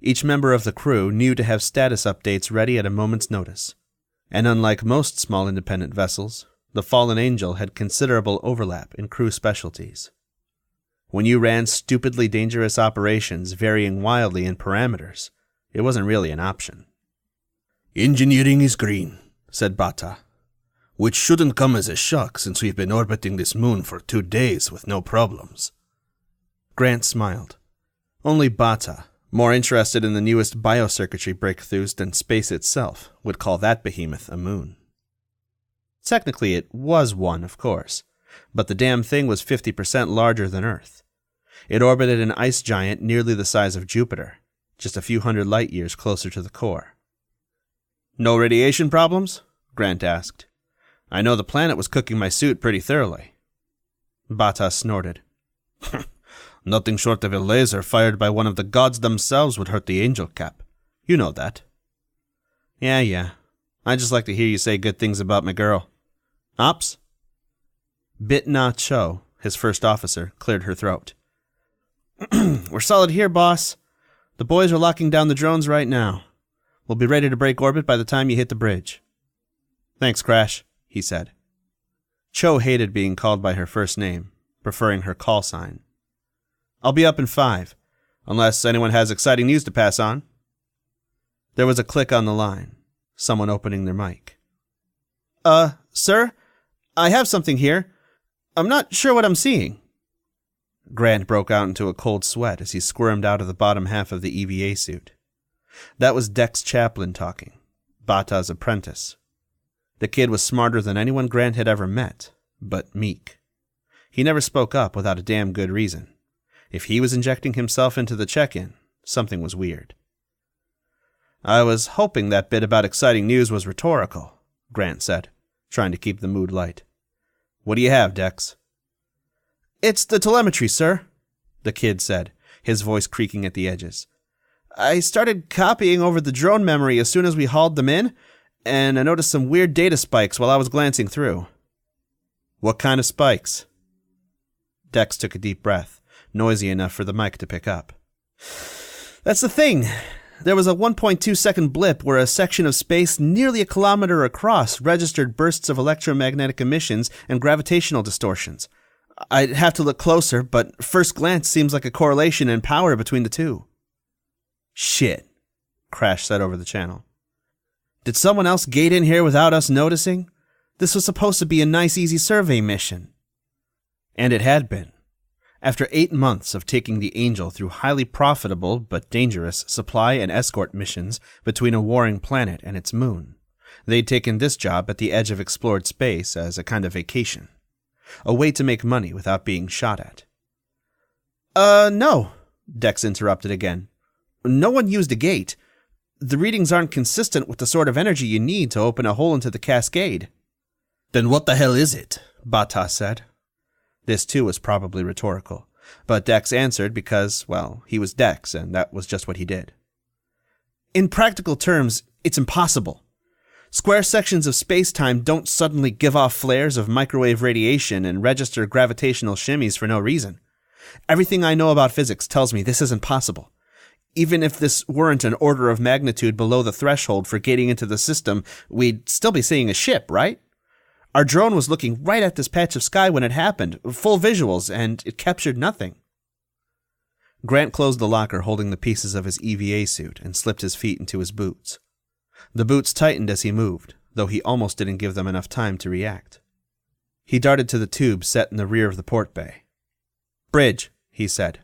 Each member of the crew knew to have status updates ready at a moment's notice, and unlike most small independent vessels, the Fallen Angel had considerable overlap in crew specialties. When you ran stupidly dangerous operations varying wildly in parameters, it wasn't really an option. "Engineering is green," said Bata, "which shouldn't come as a shock since we've been orbiting this moon for 2 days with no problems." Grant smiled. Only Bata, more interested in the newest biocircuitry breakthroughs than space itself, would call that behemoth a moon. Technically it was one, of course, but the damn thing was 50% larger than Earth. It orbited an ice giant nearly the size of Jupiter, just a few hundred light-years closer to the core. "No radiation problems?" Grant asked. "I know the planet was cooking my suit pretty thoroughly." Bata snorted. "Nothing short of a laser fired by one of the gods themselves would hurt the angel cap. You know that." Yeah. I just like to hear you say good things about my girl. Ops?" Bit Na Cho, his first officer, cleared her throat. "We're solid here, boss. The boys are locking down the drones right now. We'll be ready to break orbit by the time you hit the bridge." "Thanks, Crash," he said. Cho hated being called by her first name, preferring her call sign. "I'll be up in 5, unless anyone has exciting news to pass on." There was a click on the line, someone opening their mic. Sir? I have something here. I'm not sure what I'm seeing." Grant broke out into a cold sweat as he squirmed out of the bottom half of the EVA suit. That was Dex Chaplin talking, Bata's apprentice. The kid was smarter than anyone Grant had ever met, but meek. He never spoke up without a damn good reason. If he was injecting himself into the check-in, something was weird. "I was hoping that bit about exciting news was rhetorical," Grant said, trying to keep the mood light. "What do you have, Dex?" "It's the telemetry, sir," the kid said, his voice creaking at the edges. "I started copying over the drone memory as soon as we hauled them in, and I noticed some weird data spikes while I was glancing through." "What kind of spikes?" Dex took a deep breath, noisy enough for the mic to pick up. "That's the thing. There was a 1.2-second blip where a section of space nearly a kilometer across registered bursts of electromagnetic emissions and gravitational distortions. I'd have to look closer, but first glance seems like a correlation in power between the two." "Shit," Crash said over the channel. "Did someone else gate in here without us noticing? This was supposed to be a nice, easy survey mission." And it had been. After 8 months of taking the Angel through highly profitable but dangerous supply and escort missions between a warring planet and its moon, they'd taken this job at the edge of explored space as a kind of vacation. A way to make money without being shot at. No, Dex interrupted again. "No one used a gate. The readings aren't consistent with the sort of energy you need to open a hole into the Cascade." "Then what the hell is it?" Bata said. This too was probably rhetorical, but Dex answered because, well, he was Dex, and that was just what he did. "In practical terms, it's impossible. Square sections of space-time don't suddenly give off flares of microwave radiation and register gravitational shimmies for no reason. Everything I know about physics tells me this isn't possible. Even if this weren't an order of magnitude below the threshold for gating into the system, we'd still be seeing a ship, right? Our drone was looking right at this patch of sky when it happened, full visuals, and it captured nothing." Grant closed the locker holding the pieces of his EVA suit and slipped his feet into his boots. The boots tightened as he moved, though he almost didn't give them enough time to react. He darted to the tube set in the rear of the port bay. "Bridge," he said,